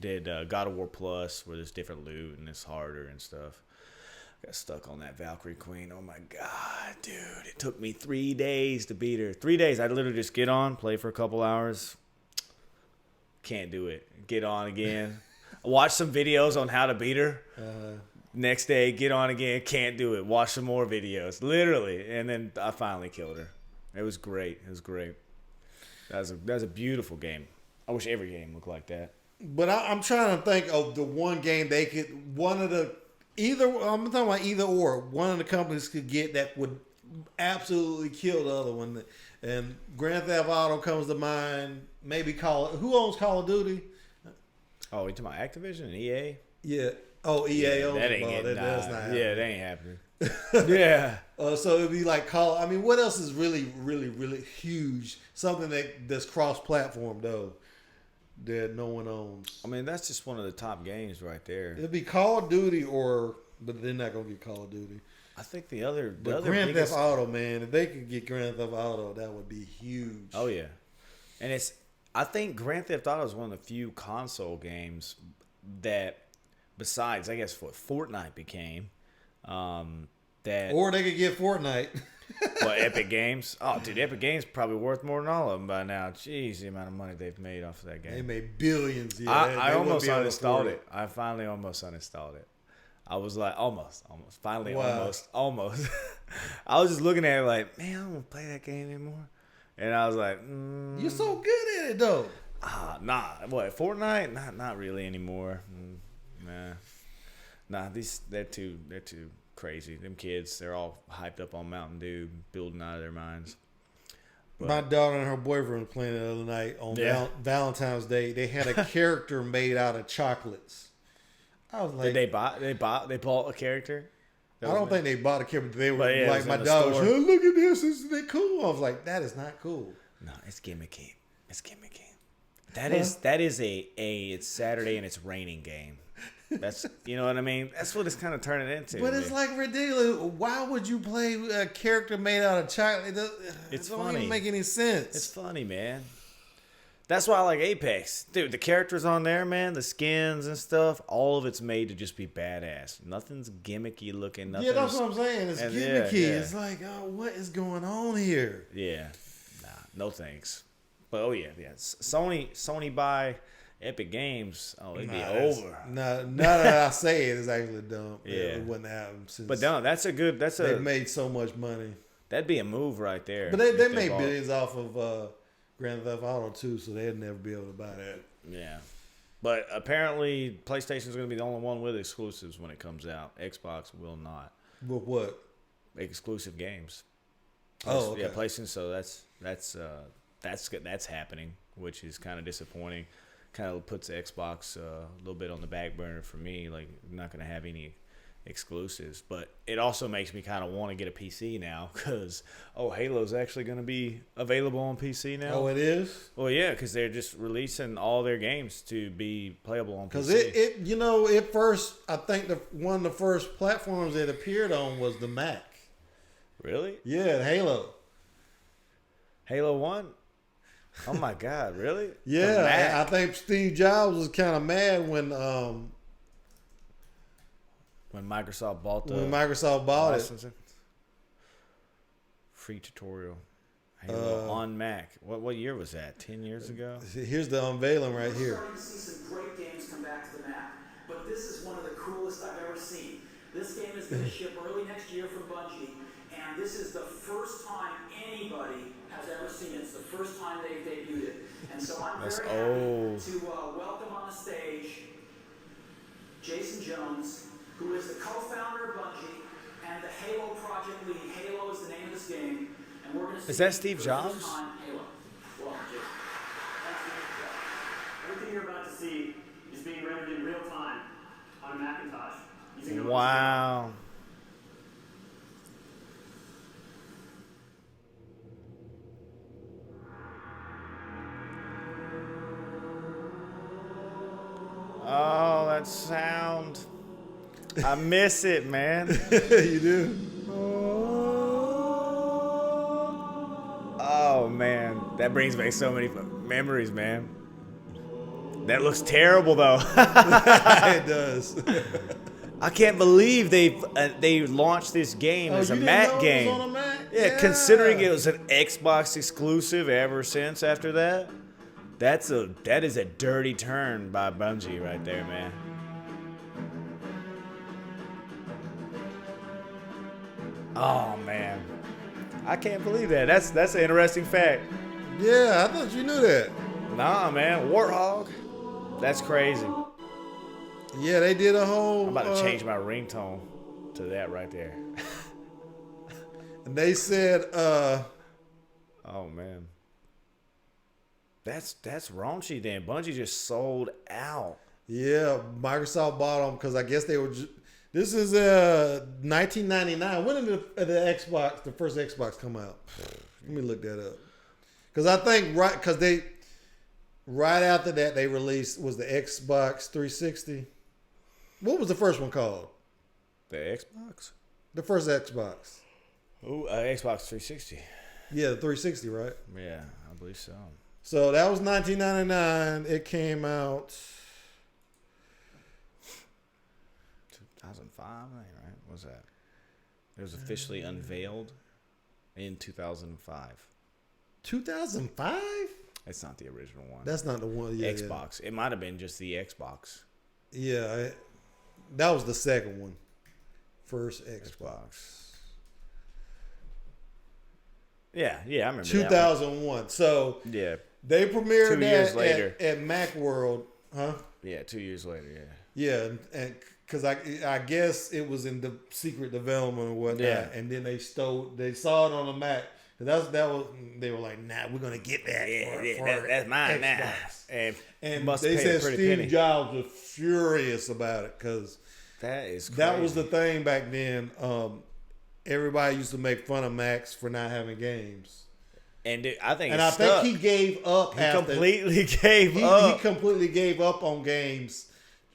did God of War Plus, where there's different loot and it's harder and stuff. Got stuck on that Valkyrie Queen. Oh my god, dude! It took me 3 days to beat her. 3 days. I literally just get on, play for a couple hours. Can't do it. Get on again. Watch some videos on how to beat her. Next day, get on again. Can't do it. Watch some more videos. Literally, and then I finally killed her. It was great. That was a beautiful game. I wish every game looked like that. But I'm trying to think of the one game they could. I'm talking about either or. One of the companies could get that would absolutely kill the other one. And Grand Theft Auto comes to mind. Maybe who owns Call of Duty? Oh, you talking about Activision and EA? Yeah. Oh, EA owns That the ain't ball. getting That's not happening. Yeah, that ain't happening. Yeah. So it'd be like Call. I mean, what else is really, really, really huge? Something that's cross-platform though, that no one owns. I mean, that's just one of the top games right there. It'd be Call of Duty, but they're not gonna get Call of Duty. I think the other Grand biggest, Theft Auto, man. If they could get Grand Theft Auto, that would be huge. Oh yeah, and I think Grand Theft Auto is one of the few console games that, besides I guess what Fortnite became, that Or they could get Fortnite. well, Epic Games. Oh, dude, Epic Games probably worth more than all of them by now. Jeez, the amount of money they've made off of that game. They made billions. Yeah, I they almost wouldn't be able to uninstalled afford it. I finally almost uninstalled it. I was like, almost. Finally, Wow. almost. I was just looking at it like, man, I don't want to play that game anymore. And I was like, You're so good at it, though. nah. What, Fortnite? Not really anymore. Nah. They're too crazy. Them kids, they're all hyped up on Mountain Dew, building out of their minds. But My daughter and her boyfriend were playing the other night on Valentine's Day. They had a character made out of chocolates. I was like, did they bought a character? I don't think they bought a character. They were But yeah, it like, was my in the daughter was, store. oh, look at this. Isn't it cool? I was like, that is not cool. No, it's gimmicky. That is it's Saturday and it's raining game. That's you know what I mean. That's what it's kind of turning into. But it's like ridiculous. Why would you play a character made out of chocolate? It's it don't funny. even make any sense. It's funny, man. That's why I like Apex, dude. The characters on there, man, the skins and stuff, all of it's made to just be badass. Nothing's gimmicky looking. Yeah, that's what I'm saying. It's gimmicky. Yeah. It's like, oh, what is going on here? Yeah, nah, no thanks. But Sony buy Epic Games. Oh, it'd be over. Now that I say it, it's actually dumb. Yeah. It wouldn't happen. Since But no, they've made so much money. That'd be a move right there. But they if made bought- billions off of Grand Theft Auto too, so they'd never be able to buy that. Yeah. But apparently PlayStation's going to be the only one with exclusives when it comes out. Xbox will not. But what? Exclusive games. Oh, okay. Yeah, PlayStation. So that's happening, which is kind of disappointing. Kind of puts Xbox a little bit on the back burner for me. Like, I'm not going to have any exclusives, but it also makes me kind of want to get a PC now because Halo's actually going to be available on PC now. Oh, it is? Well, yeah, because they're just releasing all their games to be playable on PC. Because it first, I think one of the first platforms it appeared on was the Mac. Really? Yeah, Halo. Halo 1? Oh my God, really? Yeah, I think Steve Jobs was kind of mad when Microsoft bought it. Free tutorial. Halo on Mac. What year was that? 10 years ago? Here's the unveiling right here. We're starting to see some great games come back to the Mac, but this is one of the coolest I've ever seen. This game is going to ship early next year from Bungie, and this is the first time anybody has ever seen it. It's the first time they've debuted it. And so I'm very happy to welcome on the stage Jason Jones, who is the co-founder of Bungie and the Halo project lead. Halo is the name of this game, and we're going to see Is that Steve for the first Jobs? time Halo. Welcome, Jason. Thanks, Steve. Everything you're about to see is being rendered in real time on a Macintosh using OpenGL. Wow. Oh, that sound. I miss it, man. You do? Oh, man. That brings back so many memories, man. That looks terrible, though. It does. I can't believe they launched this game as a you didn't Mac know it game. was on a Mac? Yeah, considering it was an Xbox exclusive ever since after that. That is a dirty turn by Bungie right there, man. Oh man, I can't believe that. That's an interesting fact. Yeah, I thought you knew that. Nah, man, Warthog. That's crazy. Yeah, they did a whole. I'm about to change my ringtone to that right there. And they said, Oh man. That's raunchy then. Bungie just sold out. Yeah, Microsoft bought them because I guess they were. This is 1999. When did the first Xbox come out? Let me look that up. Because I think right after that they released was the Xbox 360. What was the first one called? The Xbox. The first Xbox. Oh, Xbox 360. Yeah, the 360, right? Yeah, I believe so. So that was 1999. It came out 2005, right? What was that? It was officially unveiled in 2005. 2005? It's not the original one. That's not the one. Yeah, Xbox. It might have been just the Xbox. Yeah, that was the second one. First Xbox. Yeah, I remember 2001. So yeah, they premiered 2 years that later at Macworld, huh? Yeah, 2 years later. Yeah. Yeah, and because I guess it was in the secret development or whatnot, Yeah. and then they saw it on the Mac. They were like, nah, we're gonna get that. That's mine now. Xbox. And must they pay a said pretty Steve penny. Jobs was furious about it because That is crazy. that was the thing back then. Everybody used to make fun of Macs for not having games. And I think He gave up. He completely gave up. He completely gave up on games,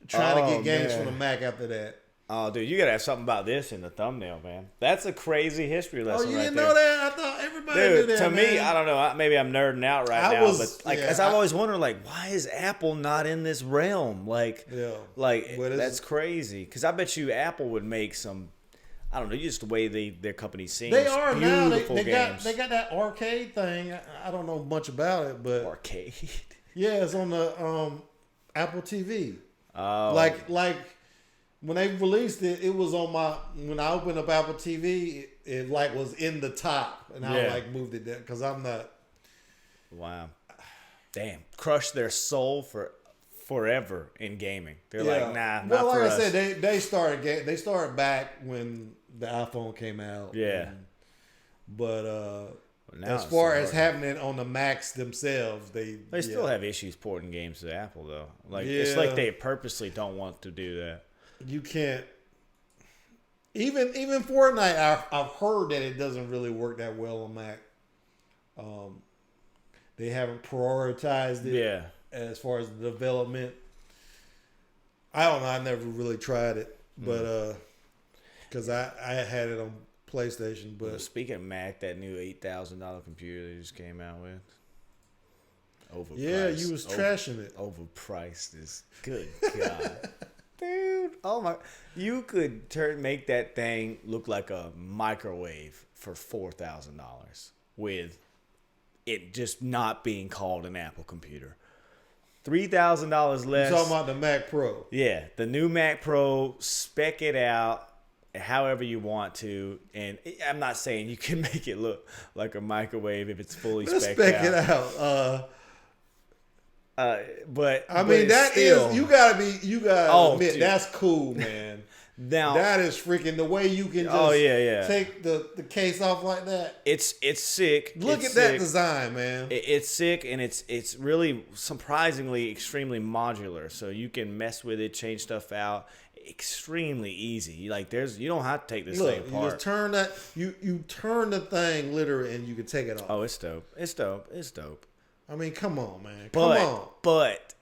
trying to get games man. from the Mac after that. Oh, dude, you gotta have something about this in the thumbnail, man. That's a crazy history lesson. You right didn't there. know that? I thought everybody knew Dude, that. to me, man. I don't know. Maybe I'm nerding out I now, was- but like, yeah, as I've always wondered, like, why is Apple not in this realm? Like, Yeah. like What is that's it? crazy. Because I bet you Apple would make some. I don't know, just the way their company sings. They are now. Beautiful They games. got that arcade thing. I don't know much about it, but arcade. yeah, it's on the Apple TV. Oh, Like when they released it, it was on when I opened up Apple TV, it like was in the top, and I Yeah. like moved it down because I'm not. wow, damn, crushed their soul forever in gaming. They're like, nah, well, not like for I us. said, they started back when the iPhone came out. Yeah. But now as it's far so as hard. having it on the Macs themselves, they Still have issues porting games to Apple though. Like it's Yeah. like they purposely don't want to do that. You can't. Even Fortnite, I've heard that it doesn't really work that well on Mac. They haven't prioritized it. Yeah. As far as the development, I don't know. I never really tried it, but because I had it on PlayStation. Well, But speaking of Mac, that new $8,000 computer they just came out with. Overpriced. yeah, you was trashing it. Overpriced is good God. Dude, oh my! You could make that thing look like a microwave for $4,000 with it just not being called an Apple computer. $3,000 less. You're talking about the Mac Pro. Yeah, the new Mac Pro. Spec it out however you want to, and I'm not saying you can make it look like a microwave if it's fully Let's spec spec out. it out. But I mean, that still, is you gotta Oh, admit dude. that's cool, man. now That is freaking the way you can just yeah. take the case off like that. it's sick. Look It's at that sick. design, man. It's sick, and it's really surprisingly extremely modular. So you can mess with it, change stuff out, extremely easy. Like you don't have to take this Look, thing you apart. just turn that you turn the thing literally, and you can take it off. Oh, it's dope. It's dope. It's dope. I mean, come on, man. But Come on. but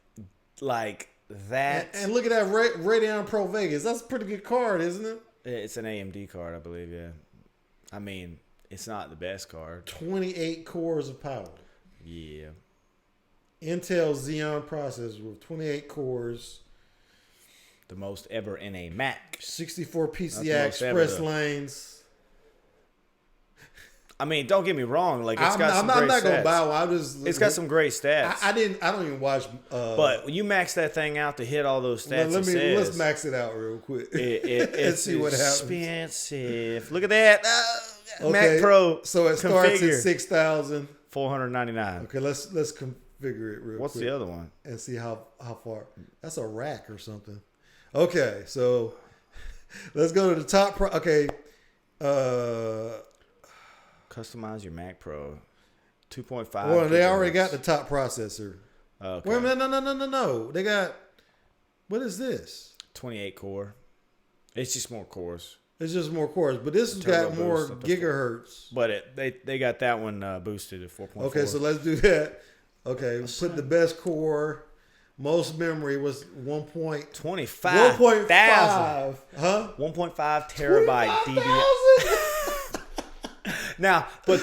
like that, And look at that Radeon Pro Vegas. That's a pretty good card, isn't it? it's an AMD card, I believe. Yeah, I mean, it's not the best card. 28 cores of power. Yeah. Intel Xeon processor with 28 cores, The most ever in a Mac. 64 Not PCI the most ever, Express though. lanes. I mean, don't get me wrong. Like it's I'm got some great not gonna stats. buy one. I just It's got some great stats. I don't even watch. But when you max that thing out to hit all those stats, let's max it out real quick. It's see what happens. expensive. Look at that. Okay, Mac Pro. So it starts configure. at 6,000. $499. Okay, let's configure it real What's quick. the other one? And see how far. That's a rack or something. Okay, so let's go to the top. Okay, Customize your Mac Pro. 2.5. well, they already gigahertz. got the top processor. Okay. Wait a minute, no. They got What is this? 28 core. It's just more cores. It's just more cores, but this has turbo got more boost up to gigahertz. But they got that one boosted to 4.4. Okay, so let's do that. Okay, put the best core. Most memory was 1.25. 25,000. Huh? 1.5 terabyte DDR. Now, but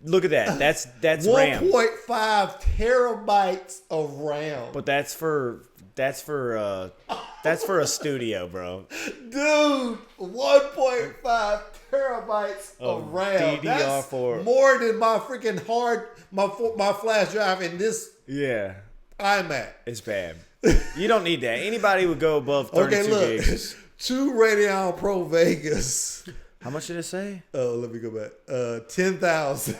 look at that. That's RAM. 1.5 terabytes of RAM. But that's for a studio, bro. Dude, 1.5 terabytes of RAM. That's DDR4. more than my freaking my flash drive in this Yeah. iMac. It's bad. You don't need that. Anybody would go above 32 Okay, look. gigs. 2 Radeon Pro Vegas. How much did it say? Oh, let me go back. 10,000.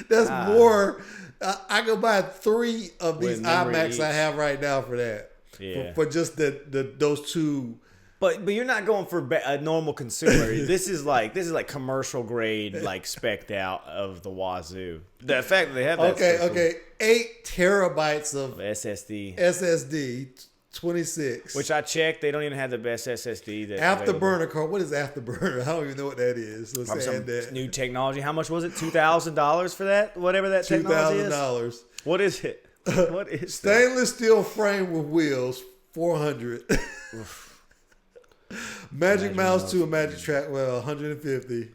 That's more. I could buy 3 of these With memory iMacs each. I have right now for that. Yeah. For just those 2. But you're not going for a normal consumer. This is like commercial grade, like spec'd out of the wazoo. The fact that they have that. Okay. 8 terabytes of SSD, 26. which I checked, they don't even have the best SSD. Afterburner card. What is Afterburner? I don't even know what that is. Let's Probably add some that. new technology. How much was it? $2,000 for that? Whatever that technology is. $2,000. What is it? What is that? Stainless steel frame with wheels, $400. Magic Mouse 2 and Magic Track, 150.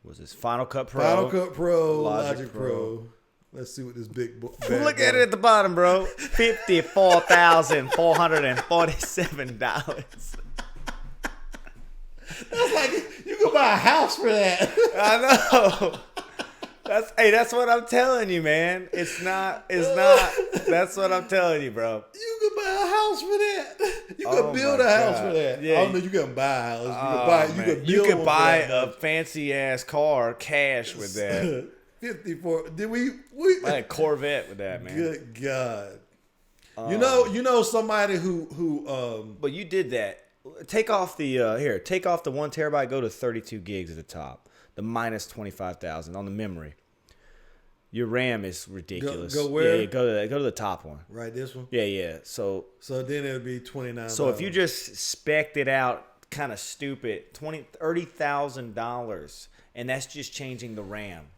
Was this Final Cut Pro? Final Cut Pro, Logic Logic Pro. Pro. Let's see what this big book. Look at it at the bottom, bro. $54,447. That's like you could buy a house for that. I know. That's what I'm telling you, man. It's not. That's what I'm telling you, bro. You could buy a house for that. You could build my a house God. for that. Yeah. I don't know. You couldn't buy a house. You could buy a a fancy ass car cash with that. 54. Did we I had a Corvette with that, man. Good God. You know somebody who But you did that. Take off the 1 terabyte. Go to 32 gigs at the top. The minus 25,000 on the memory. Your RAM is ridiculous. Go where? Yeah, go to the top one. Right, this one. Yeah. So then it'll be 29. So if you just spec'd it out, kind of stupid, $30,000, and that's just changing the RAM.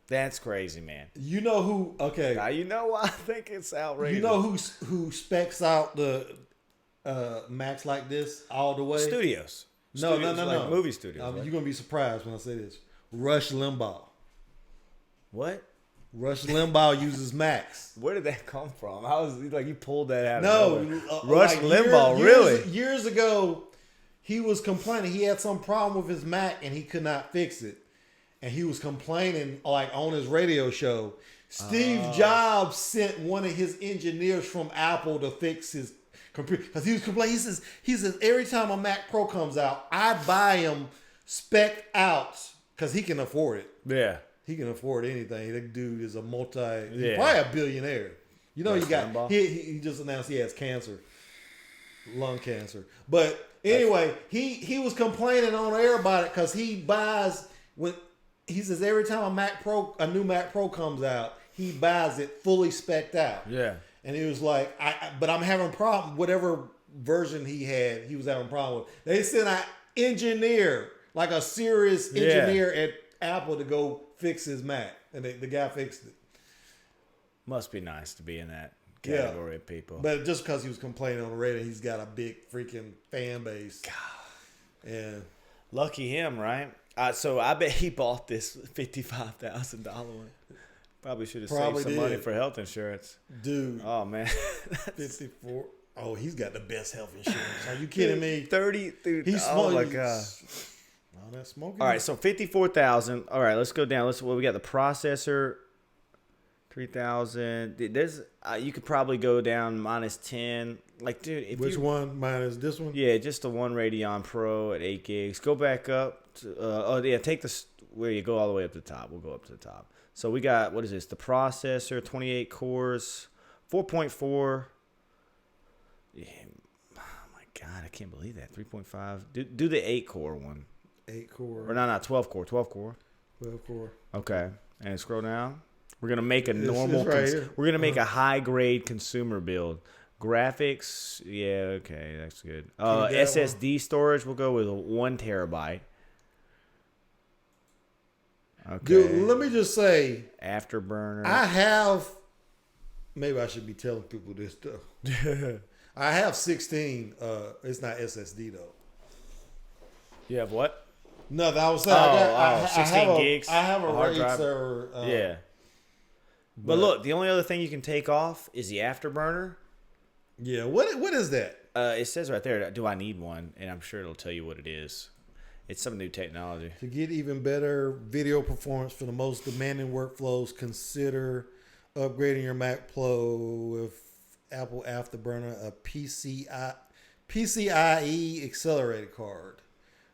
That's crazy, man. You know who? Okay. Now you know why I think it's outrageous. You know who specs out the Macs like this all the way? Studios. No. Like movie studios. Right? You're gonna be surprised when I say this. Rush Limbaugh. What? Rush Limbaugh uses Macs. Where did that come from? I was like, you pulled that out. No, Rush Limbaugh, really? Years ago, he was complaining. He had some problem with his Mac and he could not fix it. And he was complaining like on his radio show. Steve Jobs sent one of his engineers from Apple to fix his computer because he was complaining. He says every time a Mac Pro comes out, I buy him spec out because he can afford it. Yeah. He can afford anything. That dude is a he's Yeah. probably a billionaire. You know, Limbaugh? he just announced he has cancer, lung cancer. But anyway, he was complaining on air about it because he buys when he says every time a new Mac Pro comes out, he buys it fully spec'd out. Yeah. And he was like, but I'm having a problem. Whatever version he had, he was having a problem with. They sent an engineer, like a serious engineer at Apple to go fix his Mac. And the guy fixed it. Must be nice to be in that category of people. But just because he was complaining on the radio, he's got a big freaking fan base. God. And lucky him, right? So I bet he bought this $55,000 one. Probably should have saved some money for health insurance. Dude. Oh, man. 54. Oh, he's got the best health insurance. Are you kidding me? 30. Dude, he's oh, my God. Oh, that's smoking. All right, so 54,000. All right, let's go down. We got the processor, 3,000. There's you could probably go down minus 10. Like, dude, which one minus this one? Yeah, just the one Radeon Pro at 8 gigs. Go back up. Take the where you go all the way up to the top. We'll go up to the top. So we got, what is this? The processor, 28 cores, 4.4. Yeah, oh my God, I can't believe that. 3.5. Do the 8 core one. 8 core. Or no, 12 core. 12 core. 12 core. Okay. And scroll down. We're gonna make a normal. right here. We're gonna make a high grade consumer build. Graphics, yeah, okay, that's good. that SSD storage, we'll go with 1 terabyte. Okay. Dude, let me just say, Afterburner. I have. Maybe I should be telling people this though. I have 16. It's not SSD though. You have what? No, I was saying I 16 gigs. I have a hard RAID drive. server. Yeah. But look, the only other thing you can take off is the afterburner. Yeah. What is that? It says right there, do I need one? And I'm sure it'll tell you what it is. It's some new technology. To get even better video performance for the most demanding workflows, consider upgrading your Mac Pro with Apple Afterburner, a PCIe accelerated card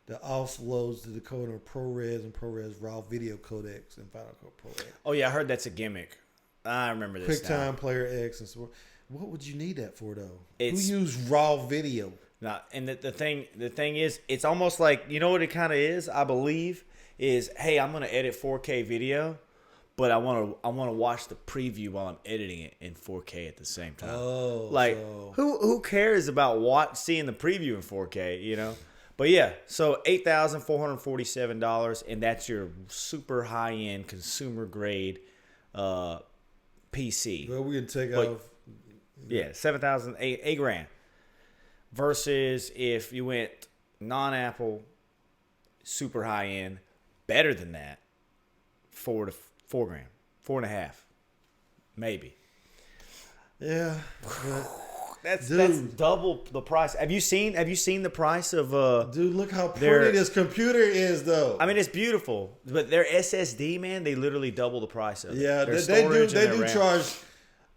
that offloads the decoder of ProRes and ProRes RAW video codecs and Final Cut Pro X. Oh yeah, I heard that's a gimmick. I remember this. QuickTime Player X and so on. What would you need that for though? Who It's- use RAW video? Now, and the thing is, it's almost like, you know what it kind of is. I believe is, hey, I'm gonna edit 4K video, but I want to watch the preview while I'm editing it in 4K at the same time. Oh, like so- who cares about seeing the preview in 4K? You know. But yeah, so $8,447, and that's your super high end consumer grade PC. Well, we can take But- off. Yeah, $8 grand. Versus if you went non-Apple, super high end, better than that, $4 grand, 4.5, maybe. Yeah. That's Dude. double the price. Have you seen the price of Dude, look how They're- pretty this computer is, though. I mean, it's beautiful, but their SSD, man, they literally double the price of it. Yeah, Their they do. storage and They their do RAM. charge.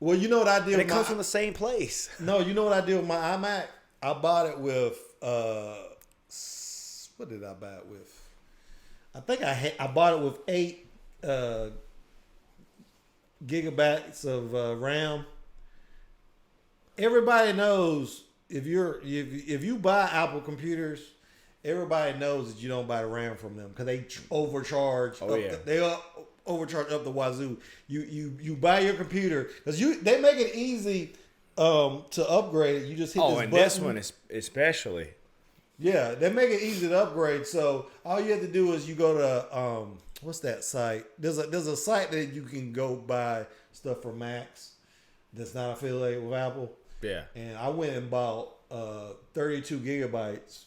Well, you know what I did? And it with comes my, from the same place. No, you know what I did with my iMac? I bought it with what did I buy it with? I think I bought it with 8 gigabytes of RAM. Everybody knows if you buy Apple computers, everybody knows that you don't buy the RAM from them because they overcharge. Oh, yeah. They overcharge up the wazoo. You buy your computer because they make it easy to upgrade. You just hit this and button. this one is especially. Yeah, they make it easy to upgrade. So all you have to do is you go to what's that site? There's a site that you can go buy stuff for Macs that's not affiliated with Apple. Yeah. And I went and bought 32 gigabytes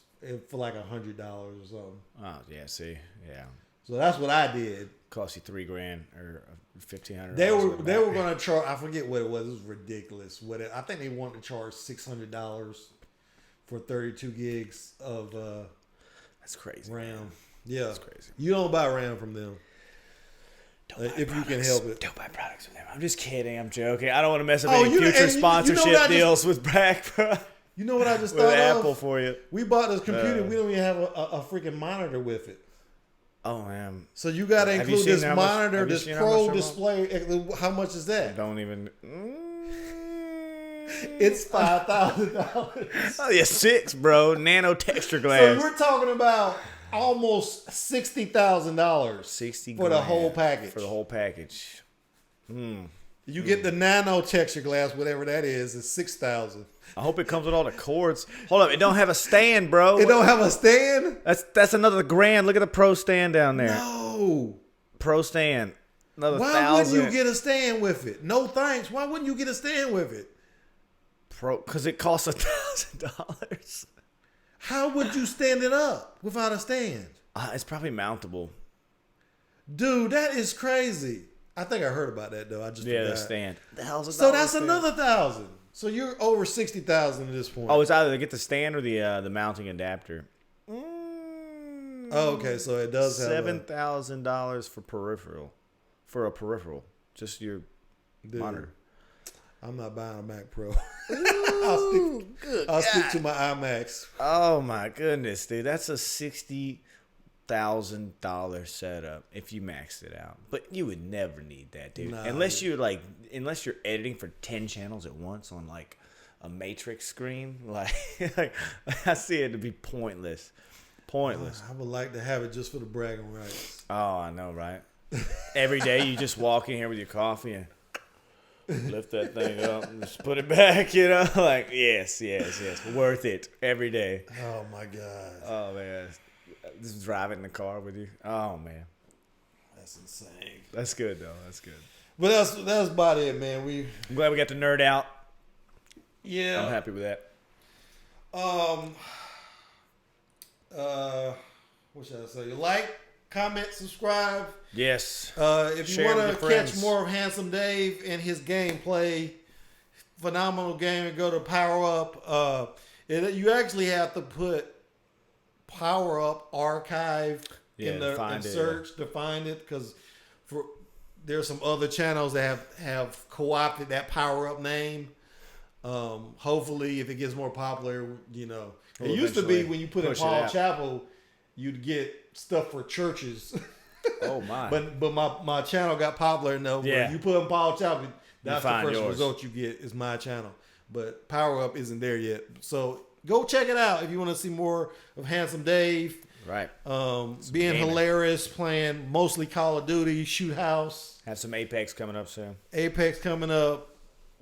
for like $100 or something. Oh yeah, see, yeah, So that's what I did. cost you $3 grand or $1,500. They were going to charge. I forget what it was. It was ridiculous. I think they wanted to charge $600 for 32 gigs of That's crazy. RAM. Man. Yeah, That's crazy. You don't buy RAM from them. Don't buy If you can help it. Don't buy products from them. I'm just kidding. I'm joking. I don't want to mess up Oh, any you- future and you know what sponsorship I just- deals with Brack, bro. You know what I just With thought Apple of? for you. We bought this computer. We don't even have a freaking monitor with it. Oh man, So you got to Have you include seen this how much- monitor, have you this seen how much Pro they're display. How much is that? don't even. It's $5,000. Oh yeah, 6, bro. Nano texture So glass. we're talking about almost $60,000. 60 for the grand whole package. For the whole package. You get the nano texture glass, whatever that is. It's $6,000. I hope it comes with all the cords. Hold up, it don't have a stand, bro. It don't have a stand. That's another grand. Look at the Pro stand down there. No. Pro stand. Another Why 1,000. wouldn't you get a stand with it? No thanks. Why wouldn't you get a stand with it? Because it costs $1,000. How would you stand it up without a stand? It's probably mountable. Dude, that is crazy. I think I heard about that though. I just Yeah, the forgot. stand. So that's another $1,000. So you're over $60,000 at this point. Oh, it's either to get the stand or the mounting adapter. Oh, okay. So it does have $7,000 for peripheral. For a peripheral, just your monitor. I'm not buying a Mac Pro. I'll stick to my iMacs. Oh my goodness, dude, that's a $60,000 setup if you maxed it out. But you would never need that, dude. Nah. Unless you're editing for 10 channels at once on like a matrix screen, like I see it to be pointless. Pointless. I would like to have it just for the bragging rights. Oh, I know, right? Every day you just walk in here with your coffee and lift that thing up and just put it back, you know? Like, yes. Worth it every day. Oh, my God. Oh, man. Just driving in the car with you. Oh, man. That's insane. That's good, though. That's good. But that's about it, man. I'm glad we got to nerd out. Yeah. I'm happy with that. What should I say? Like, comment, subscribe. Yes. If you Share want with to your catch friends. more of Handsome Dave and his gameplay, phenomenal game, and go to Power Up. You actually have to put Power Up Archive in the search to find it, because there's some other channels that have co-opted that Power Up name. Hopefully, if it gets more popular, you know, it used to be when you put in Paul Chapel, you'd get stuff for churches. Oh my! But my channel got popular enough where you put in Paul Chapel, that's the first result you get is my channel. But Power Up isn't there yet, so go check it out if you want to see more of Handsome Dave. Right. Being hilarious, playing mostly Call of Duty, Shoot House. Have some Apex coming up soon. Apex coming up.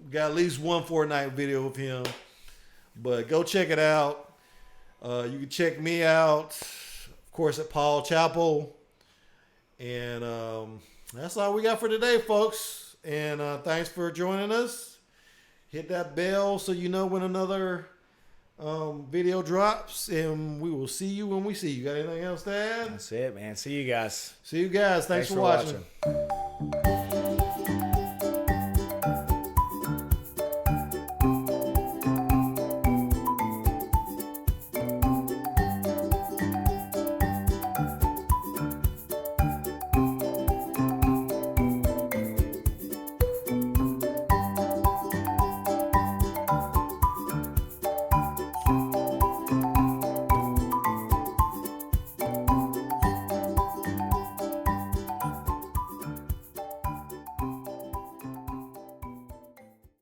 Got at least one Fortnite video of him. But go check it out. You can check me out, of course, at Paul Chapel. And that's all we got for today, folks. And thanks for joining us. Hit that bell so you know when another video drops. And we will see you when we see you. Got anything else to add? That's it, man. See you guys. See you guys. Thanks for watching.